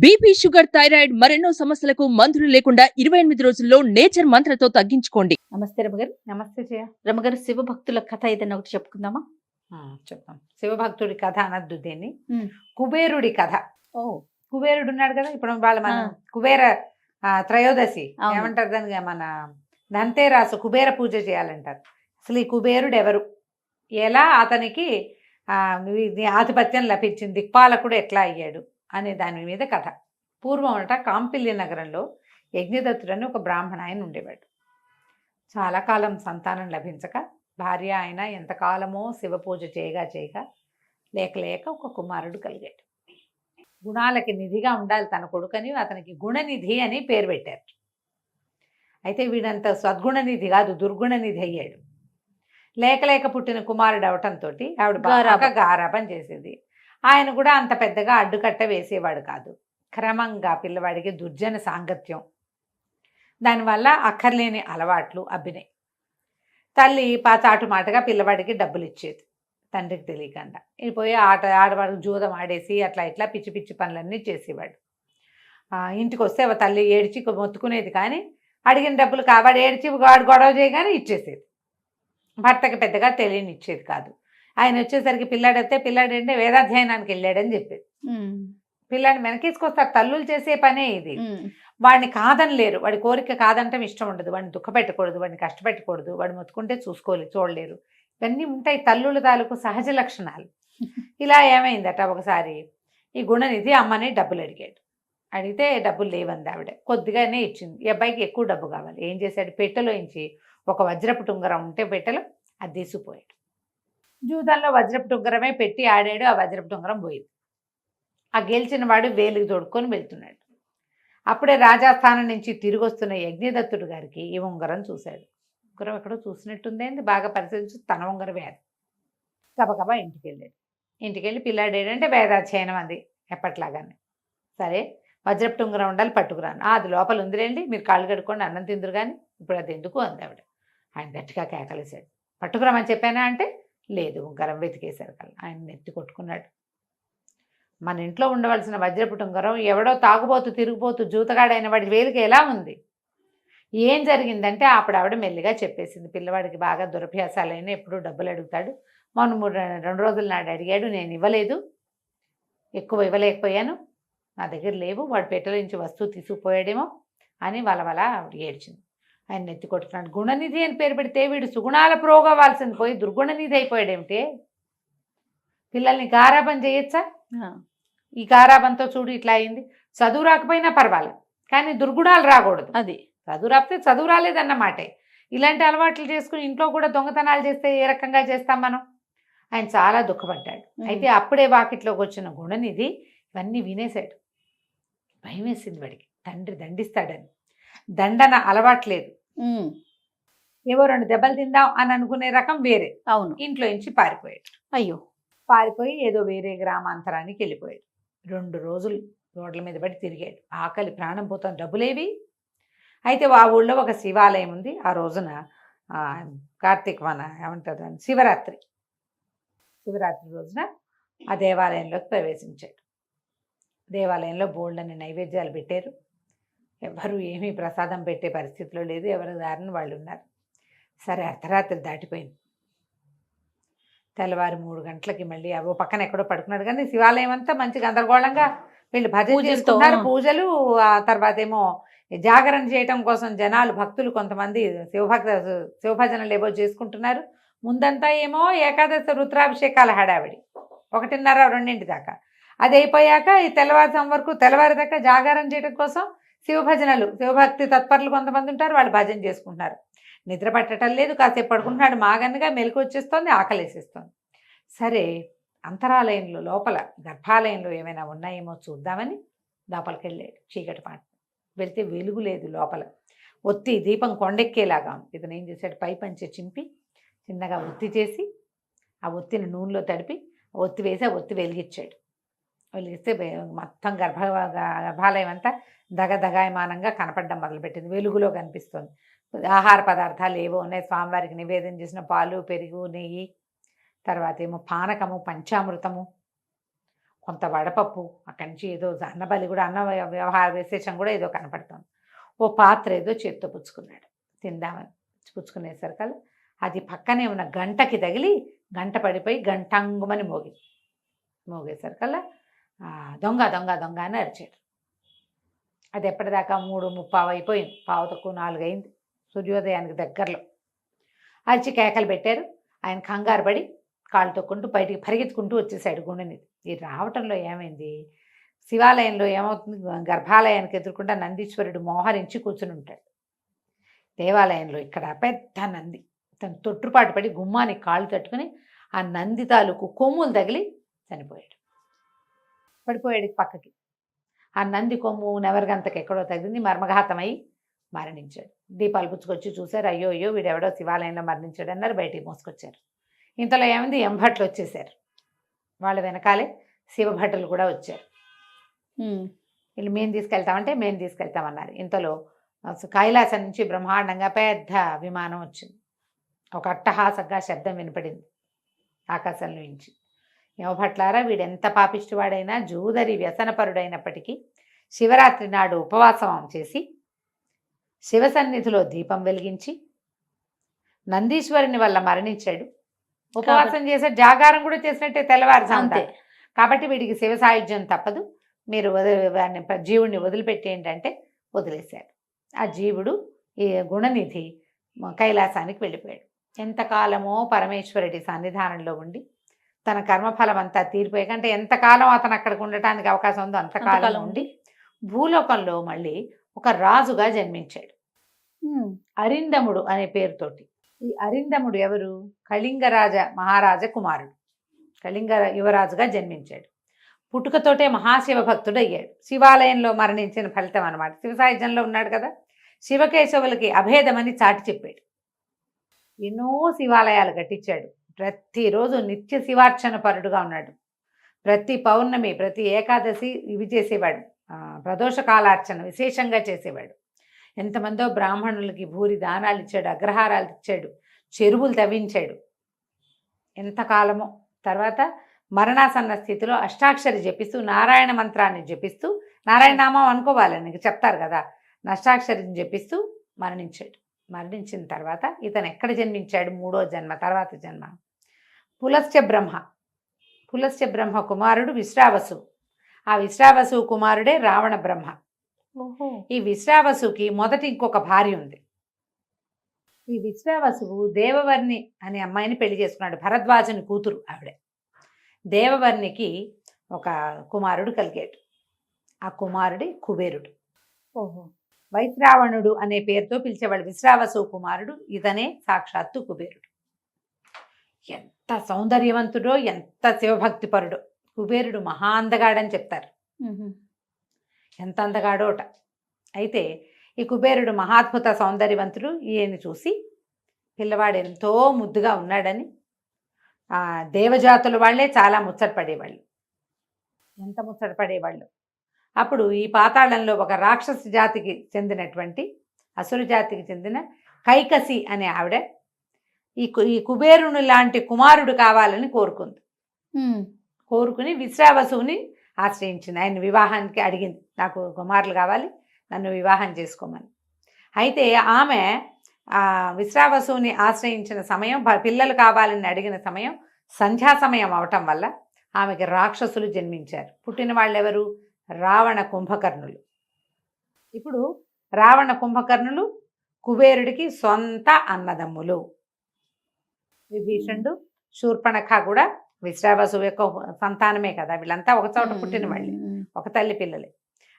BP, sugar, thyroid మరెన్నో సమస్యలకు మందులు లేకుండా 28 రోజుల్లో నేచర్ మంత్రతో తగ్గించుకోండి. నమస్తే రమగారు. నమస్తే జయ. రమగారు, శివభక్తుల కథ ఏదైనా ఒకటి చెప్పుకుందామా? చెప్తాం. శివభక్తుడి కథ అనద్దు దీన్ని, ఉమ్. కుబేరుడి కథ. ఓ, కుబేరుడు ఉన్నాడు కదా, ఇప్పుడు వాళ్ళ మన ఆ. కుబేర త్రయోదశి అవును. ఏమంటారు దానికి, మన ధన్తేరాసు కుబేర పూజ చేయాలంటారు. అసలు ఈ కుబేరుడు ఎవరు, ఎలా అతనికి ఆధిపత్యం లభించింది, దిక్పాలకుడు ఎట్లా అయ్యాడు అనే దాని మీద కథ. పూర్వం అంట కాంపిల్య నగరంలో యజ్ఞదత్తుడని ఒక బ్రాహ్మణ ఆయన ఉండేవాడు. చాలా కాలం సంతానం లభించక భార్య ఆయన ఎంతకాలమో శివ పూజ చేయగా లేక ఒక కుమారుడు కలిగాడు. గుణాలకి నిధిగా ఉండాలి తన కొడుకని అతనికి గుణనిధి అని పేరు పెట్టారు. అయితే వీడంత సద్గుణనిధి కాదు, దుర్గుణనిధి అయ్యాడు. లేక పుట్టిన కుమారుడు అవటంతో ఆవిడ బాగా గారాబం చేసేది. ఆయన కూడా అంత పెద్దగా అడ్డుకట్ట వేసేవాడు కాదు. క్రమంగా పిల్లవాడికి దుర్జన సాంగత్యం, దానివల్ల అక్కర్లేని అలవాట్లు అబ్బినాయి. తల్లి చాటు మాటగా పిల్లవాడికి డబ్బులు ఇచ్చేది, తండ్రికి తెలియకుండా. పోయి ఆడవాడికి జూదం ఆడేసి అట్లా ఇట్లా పిచ్చి పిచ్చి పనులన్నీ చేసేవాడు. ఇంటికి వస్తే తల్లి ఏడ్చి మొత్తుకునేది, కానీ అడిగిన డబ్బులు కాబట్టి ఏడ్చి వాడు గొడవ చేయగానే ఇచ్చేసేది. భర్తకి పెద్దగా తెలియనిచ్చేది కాదు. ఆయన వచ్చేసరికి పిల్లాడంటే వేదాధ్యయనానికి వెళ్ళాడని చెప్పేది. పిల్లాడిని వెనకేసుకొస్తారు, తల్లులు చేసే పనే ఇది. వాడిని కాదనలేరు, వాడి కోరిక కాదంటే ఇష్టం ఉండదు, వాడిని దుఃఖపెట్టకూడదు, వాడిని కష్టపెట్టకూడదు, వాడు మొత్తుకుంటే చూడలేరు. ఇవన్నీ ఉంటాయి తల్లుల తాలూకు సహజ లక్షణాలు. ఇలా ఏమైందట, ఒకసారి ఈ గుణనిధి అమ్మని డబ్బులు అడిగితే డబ్బులు లేవంది ఆవిడ. కొద్దిగానే ఇచ్చింది. ఈ అబ్బాయికి ఎక్కువ డబ్బు కావాలి. ఏం చేశాడు, పెట్టెలోంచి ఒక వజ్రపు టుంగరం ఉంటే పెట్టెలో అది తీసుకుపోయాడు. జూదంలో వజ్రపు టుంగరమే పెట్టి ఆడాడు, ఆ వజ్రపు టుంగరం పోయింది. ఆ గెలిచిన వాడు వేలుకి తోడుకొని వెళ్తున్నాడు. అప్పుడే రాజాస్థానం నుంచి తిరిగి వస్తున్న యజ్ఞదత్తుడు గారికి ఈ ఉంగరం చూశాడు. ఉంగరం ఎక్కడో చూసినట్టుందేంది, బాగా పరిశీలించి తన ఉంగరమే అది. గబగబా ఇంటికి వెళ్ళి పిల్లాడేడంటే వేదాధ్యయనం అది ఎప్పట్లాగానే. సరే, వజ్రపు ఉంగరం ఉండాలి, పట్టుకురాను. అది లోపల ఉందిలేండి, మీరు కాళ్ళు కడుక్కోండి, అన్నం తిందురు కానీ ఇప్పుడు అది ఎందుకు అంది ఆవిడ. ఆయన గట్టిగా కేకలేశాడు, పట్టుకురామని చెప్పానా అంటే లేదు. ఉంగరం వెతికేశారు కల్లా. ఆయన నెత్తి కొట్టుకున్నాడు. మన ఇంట్లో ఉండవలసిన వజ్రపు ఉంగరం ఎవడో తాగుబోతూ తిరిగిపోతూ జూతగాడైన వాడి వేలికి ఎలా ఉంది? ఏం జరిగిందంటే అప్పుడు ఆవిడ మెల్లిగా చెప్పేసింది. పిల్లవాడికి బాగా దురభ్యాసాలైన, ఎప్పుడూ డబ్బులు అడుగుతాడు. మొన్న 2 రోజుల నాడు అడిగాడు, నేను ఇవ్వలేదు, ఎక్కువ ఇవ్వలేకపోయాను, నా దగ్గర లేవు, వాడు పెట్టెల నుంచి వస్తువు తీసుకుపోయాడేమో అని వలవల ఆవిడ ఏడ్చింది. ఆయన నెత్తి కొట్టుకున్నాడు. గుణనిధి అని పేరు పెడితే వీడు సుగుణాల ప్రోగా అవ్వాల్సింది పోయి దుర్గుణనిధి అయిపోయాడేమిటే? పిల్లల్ని గారాబం చేయొచ్చా? ఈ గారాబంతో చూడు ఇట్లా అయింది. చదువు రాకపోయినా పర్వాలేదు, కానీ దుర్గుణాలు రాకూడదు. అది చదువు రాకపోతే చదువు రాలేదన్నమాటే. ఇలాంటి అలవాట్లు చేసుకుని ఇంట్లో కూడా దొంగతనాలు చేస్తే ఏ రకంగా చేస్తాం మనం? ఆయన చాలా దుఃఖపడ్డాడు. అయితే అప్పుడే వాకిట్లోకి వచ్చిన గుణనిధి ఇవన్నీ వినేశాడు. భయం వేసింది వాడికి, తండ్రి దండిస్తాడని. దండన అలవాట్లేదు, ఏవో 2 దెబ్బలు తిందాం అని అనుకునే రకం వేరే. అవును. ఇంట్లో నుంచి పారిపోయాడు. అయ్యో, పారిపోయి ఏదో వేరే గ్రామాంతరానికి వెళ్ళిపోయాడు. 2 రోజులు రోడ్ల మీద పడి తిరిగాడు. ఆకలి, ప్రాణం పోతాం, డబ్బులేవి. అయితే ఆ ఊళ్ళో ఒక శివాలయం ఉంది. ఆ రోజున కార్తీక ఏమంటారు, శివరాత్రి రోజున ఆ దేవాలయంలోకి ప్రవేశించాడు. దేవాలయంలో బోల్డని నైవేద్యాలు పెట్టారు. ఎవరు ఏమీ ప్రసాదం పెట్టే పరిస్థితిలో లేదు, ఎవరి దారిని వాళ్ళు ఉన్నారు. సరే, అర్ధరాత్రి దాటిపోయింది. తెల్లవారు 3 గంటలకి మళ్ళీ అవో పక్కన ఎక్కడో పడుకున్నాడు. కానీ శివాలయం అంతా మంచి గందరగోళంగా వీళ్ళు భజన చేసుకున్నారు, పూజలు. ఆ తర్వాత ఏమో జాగరణ చేయటం కోసం జనాలు, భక్తులు కొంతమంది శివభజనలు ఏవో చేసుకుంటున్నారు. ముందంతా ఏమో ఏకాదశి రుద్రాభిషేకాల హడావిడి 1:30-2 దాకా. అది అయిపోయాక ఈ తెల్లవారుజాము వరకు, తెల్లవారి దాకా జాగారం చేయడం కోసం శివభజనలు, శివభక్తి తత్పరులు కొంతమంది ఉంటారు, వాళ్ళు భజన చేసుకుంటున్నారు. నిద్ర పట్టడం లేదు, కాసేపు పడుకుంటున్నాడు. మాగన్నగా మెలకు వచ్చేస్తోంది, ఆకలేసేస్తోంది. సరే, అంతరాలయంలో లోపల గర్భాలయంలో ఏమైనా ఉన్నాయేమో చూద్దామని లోపలికి వెళ్ళాడు. చీకటి పాట వెళ్తే వెలుగు లేదు లోపల. ఒత్తి దీపం కొండెక్కేలాగా ఉంది. ఇతను ఏం చేశాడు, పై పంచె చింపి చిన్నగా ఒత్తి చేసి ఆ ఒత్తిని నూనెలో తడిపి ఒత్తి వేసి ఆ ఒత్తి వెలిగించాడు. వెలిగిస్తే మొత్తం గర్భాలయం అంతా దగదగాయమానంగా కనపడడం మొదలుపెట్టింది. వెలుగులో కనిపిస్తుంది. ఆహార పదార్థాలు ఏవో ఉన్నాయి, స్వామివారికి నివేదన చేసిన పాలు, పెరుగు, నెయ్యి, తర్వాత ఏమో పానకము, పంచామృతము, కొంత వడపప్పు, అక్కడి నుంచి ఏదో అన్నబలి కూడా అన్న వ్యవహార విశేషం కూడా ఏదో కనపడుతుంది. ఓ పాత్ర ఏదో చేత్తో పుచ్చుకున్నాడు తిందామని. పుచ్చుకునేసరికల్లా అది పక్కనే ఉన్న గంటకి తగిలి గంట పడిపోయి గంటంగుమని మోగేసరికల్లా దొంగ దొంగ దొంగ అని అరిచాడు. అది ఎప్పటిదాకా 3:30 అయిపోయింది, 3:45 అయింది, సూర్యోదయానికి దగ్గరలో. అరిచి కేకలు పెట్టారు. ఆయన కంగారు పడి కాళ్ళు తొక్కుంటూ బయటికి పరిగెత్తుకుంటూ వచ్చేసాడు గుండెని. ఈ రావటంలో ఏమైంది, శివాలయంలో ఏమవుతుంది, గర్భాలయానికి ఎదుర్కొంటా నందీశ్వరుడు మోహరించి కూర్చుని ఉంటాడు. దేవాలయంలో ఇక్కడ పెద్ద నంది తను తొట్టుపాటు పడి గుమ్మానికి కాళ్ళు తట్టుకుని ఆ నంది తాలూకు కొమ్ములు తగిలి చనిపోయాడు. పడిపోయాడు పక్కకి. ఆ నంది కొమ్ము నెవరిగంతకు ఎక్కడో తగిలింది, మర్మఘాతమై మరణించాడు. దీపాలు పుచ్చుకొచ్చి చూశారు, అయ్యో అయ్యో వీడెవడో శివాలయంలో మరణించాడు అన్నారు. బయటికి మోసుకొచ్చారు. ఇంతలో ఏమైంది, ఎంభట్లు వచ్చేసారు. వాళ్ళ వెనకాలే శివభటులు కూడా వచ్చారు. వీళ్ళు మేము తీసుకెళ్తామంటే మేము తీసుకెళ్తామన్నారు. ఇంతలో కైలాసం నుంచి బ్రహ్మాండంగా పెద్ద విమానం వచ్చింది. ఒక అట్టహాసంగా శబ్దం వినపడింది ఆకాశంలో నుంచి. యమభట్లారా, వీడెంత పాపిష్టివాడైనా జూదరి వ్యసనపరుడైనప్పటికీ శివరాత్రి నాడు ఉపవాసం చేసి శివసన్నిధిలో దీపం వెలిగించి నందీశ్వరుని వల్ల మరణించాడు. ఉపవాసం చేసే జాగారం కూడా చేసినట్టే తెల్లవారుజామున. కాబట్టి వీడికి శివ సాయుధ్యం తప్పదు, మీరు జీవుడిని వదిలిపెట్టేయండి అంటే వదిలేశాడు. ఆ జీవుడు ఈ గుణనిధి కైలాసానికి వెళ్ళిపోయాడు. ఎంతకాలమో పరమేశ్వరుడి సన్నిధానంలో ఉండి తన కర్మఫలం అంతా తీరిపోయాక, అంటే ఎంతకాలం అతను అక్కడికి ఉండటానికి అవకాశం ఉందో అంతకాలం ఉండి భూలోకంలో మళ్ళీ ఒక రాజుగా జన్మించాడు, అరిందముడు అనే పేరుతోటి. ఈ అరిందముడు ఎవరు, కళింగరాజ మహారాజ కుమారుడు, కళింగ యువరాజుగా జన్మించాడు. పుట్టుకతోటే మహాశివ భక్తుడు అయ్యాడు. శివాలయంలో మరణించిన ఫలితం అనమాట. శివసాయుధ్యంలో ఉన్నాడు కదా, శివకేశవులకి అభేదమని చాటి చెప్పాడు. ఎన్నో శివాలయాలు కట్టించాడు. ప్రతిరోజు నిత్య శివార్చన పరుడుగా ఉన్నాడు. ప్రతి పౌర్ణమి, ప్రతి ఏకాదశి ఇవి చేసేవాడు. ప్రదోష కాలార్చన విశేషంగా చేసేవాడు. ఎంతమందో బ్రాహ్మణులకి భూరి దానాలు ఇచ్చాడు, అగ్రహారాలు ఇచ్చాడు, చెరువులు తవ్వించాడు. ఎంతకాలమో. తర్వాత మరణాసన్న స్థితిలో అష్టాక్షరి జపిస్తూ నారాయణ మంత్రాన్ని జపిస్తూ, నారాయణ నామం అనుకోవాలని చెప్తారు కదా, అష్టాక్షరిని జపిస్తూ మరణించాడు. మరణించిన తర్వాత ఇతను ఎక్కడ జన్మించాడు, మూడో జన్మ, తర్వాత జన్మ పులస్త్య బ్రహ్మ. పులస్త్య బ్రహ్మ కుమారుడు విశ్రావసు. ఆ విశ్రావసు కుమారుడే రావణ బ్రహ్మ. ఈ విశ్రావసుకి మొదటి ఇంకొక భార్య ఉంది. ఈ విశ్రావసువు దేవవర్ణి అనే అమ్మాయిని పెళ్లి చేసుకున్నాడు. భరద్వాజుని కూతురు ఆవిడ. దేవవర్ణికి ఒక కుమారుడు కలిగాడు. ఆ కుమారుడి కుబేరుడు. వైశ్రావణుడు అనే పేరుతో పిలిచేవాడు. విశ్రావసు కుమారుడు ఇతనే సాక్షాత్తు కుబేరుడు. ఎంత సౌందర్యవంతుడో, ఎంత శివభక్తిపరుడో. కుబేరుడు మహా అందగాడని చెప్తారు. ఎంత అందగాడోట. అయితే ఈ కుబేరుడు మహాద్భుత సౌందర్యవంతుడు. ఈయన చూసి పిల్లవాడు ఎంతో ముద్దుగా ఉన్నాడని దేవజాతుల వాళ్ళే చాలా ముచ్చటపడేవాళ్ళు. ఎంత ముచ్చటపడేవాళ్ళు. అప్పుడు ఈ పాతాళంలో ఒక రాక్షస జాతికి చెందినటువంటి, అసురు జాతికి చెందిన కైకసి అనే ఆవిడ ఈ కుబేరుని లాంటి కుమారుడు కావాలని కోరుకుంది. కోరుకుని విశ్రావసుని ఆశ్రయించింది. ఆయన వివాహానికి అడిగింది, నాకు కుమారులు కావాలి, నన్ను వివాహం చేసుకోమని. అయితే ఆమె విశ్రావసుని ఆశ్రయించిన సమయం, పిల్లలు కావాలని అడిగిన సమయం సంధ్యా సమయం అవటం వల్ల ఆమెకి రాక్షసులు జన్మించారు. పుట్టిన వాళ్ళు ఎవరు, రావణ కుంభకర్ణులు. ఇప్పుడు రావణ కుంభకర్ణులు కుబేరుడికి సొంత అన్నదమ్ములు. విభీషణుడు, శూర్పణఖ కూడా విశ్రావసు యొక్క సంతానమే కదా. వీళ్ళంతా ఒక చోట పుట్టిన వాళ్ళే, ఒక తల్లి పిల్లలే.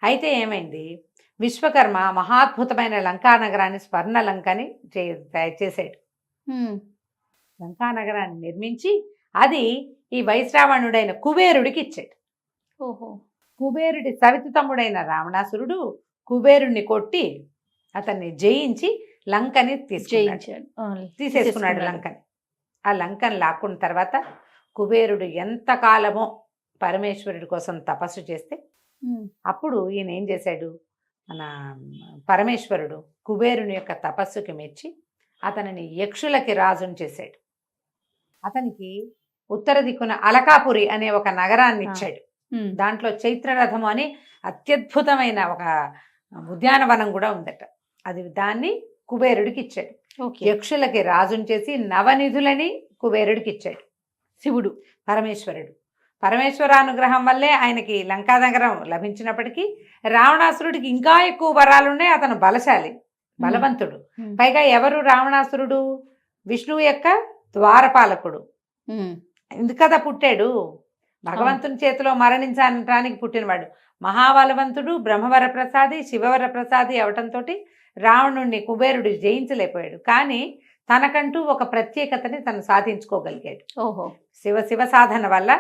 అయితే ఏమైంది, విశ్వకర్మ మహాద్భుతమైన లంకా నగరాన్ని, స్వర్ణ లంకని చేసాడు. లంకా నగరాన్ని నిర్మించి అది ఈ వైశ్రావణుడైన కుబేరుడికి ఇచ్చాడు. కుబేరుడి సవితి తమ్ముడైన రావణాసురుడు కుబేరుడిని కొట్టి అతన్ని జయించి లంకని తీసేసుకున్నాడు. లంకని ఆ లంకని లాక్కున్న తర్వాత కుబేరుడు ఎంతకాలమో పరమేశ్వరుడి కోసం తపస్సు చేస్తే అప్పుడు ఈయన ఏం చేశాడు, మన పరమేశ్వరుడు కుబేరుని యొక్క తపస్సుకి మెచ్చి అతనిని యక్షులకి రాజుని చేశాడు. అతనికి ఉత్తర దిక్కున అలకాపురి అనే ఒక నగరాన్ని ఇచ్చాడు. దాంట్లో చైత్రరథము అని అత్యద్భుతమైన ఒక ఉద్యానవనం కూడా ఉందట. దాన్ని కుబేరుడికి ఇచ్చాడు. ఓకే. యక్షులకి రాజుని చేసి నవనిధులని కుబేరుడికి ఇచ్చాడు శివుడు, పరమేశ్వరుడు. పరమేశ్వరానుగ్రహం వల్లే ఆయనకి లంకానగరం లభించినప్పటికీ రావణాసురుడికి ఇంకా ఎక్కువ వరాలున్నాయి. అతను బలశాలి, బలవంతుడు. పైగా ఎవరు రావణాసురుడు? విష్ణువు యొక్క ద్వారపాలకుడు. ఎందుకు కదా పుట్టాడు? భగవంతుని చేతిలో మరణించడానికి పుట్టినవాడు. మహాబలవంతుడు, బ్రహ్మవర ప్రసాది, శివవర ప్రసాది అవటంతో రావణుణ్ణి కుబేరుడు జయించలేకపోయాడు. కానీ తనకంటూ ఒక ప్రత్యేకతని తను సాధించుకోగలిగాడు. ఓహో. శివ సాధన వల్ల,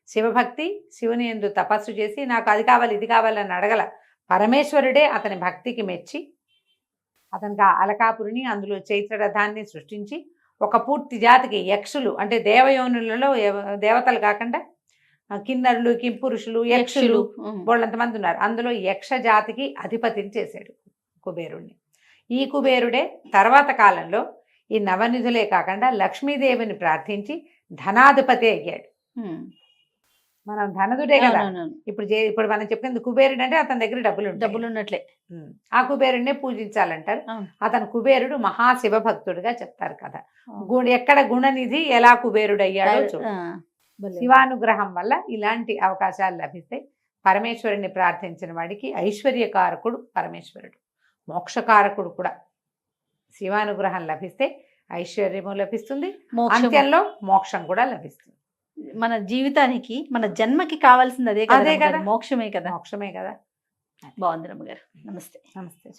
శివభక్తి, శివుని యందు తపస్సు చేసి నాకు అది కావాలి ఇది కావాలని అడగల. పరమేశ్వరుడే అతని భక్తికి మెచ్చి అతనికి ఆ అలకాపురిని, అందులో చైత్రరథాన్ని సృష్టించి ఒక పూర్తి జాతికి యక్షులు అంటే దేవయోనులలో దేవతలు కాకుండా కిన్నరులు, కింపురుషులు, యక్షులు బోళ్ళంతమంది ఉన్నారు. అందులో యక్ష జాతికి అధిపతిని చేశాడు కుబేరుణ్ణి. ఈ కుబేరుడే తర్వాత కాలంలో ఈ నవనిధులే కాకుండా లక్ష్మీదేవిని ప్రార్థించి ధనాధిపతి అయ్యాడు. మనం ధనదుడే కదా. ఇప్పుడు మనం చెప్పింది కుబేరుడు అంటే అతని దగ్గర డబ్బులు ఉన్నట్లే. ఆ కుబేరుడినే పూజించాలంటారు. అతను కుబేరుడు మహాశివ భక్తుడిగా చెప్తారు కదా. ఎక్కడ గుణనిధి ఎలా కుబేరుడు అయ్యాడో చూడు. శివానుగ్రహం వల్ల ఇలాంటి అవకాశాలు లభిస్తాయి. పరమేశ్వరుని ప్రార్థించిన వాడికి ఐశ్వర్యకారకుడు పరమేశ్వరుడు, మోక్షకారకుడు కూడా. శివానుగ్రహం లభిస్తే ఐశ్వర్యము లభిస్తుంది, అంత్యంలో మోక్షం కూడా లభిస్తుంది. మన జీవితానికి, మన జన్మకి కావాల్సింది అదే కదా, మోక్షమే కదా. మోక్షమే కదా. బాగుంది రమ్మగారు. నమస్తే. నమస్తే.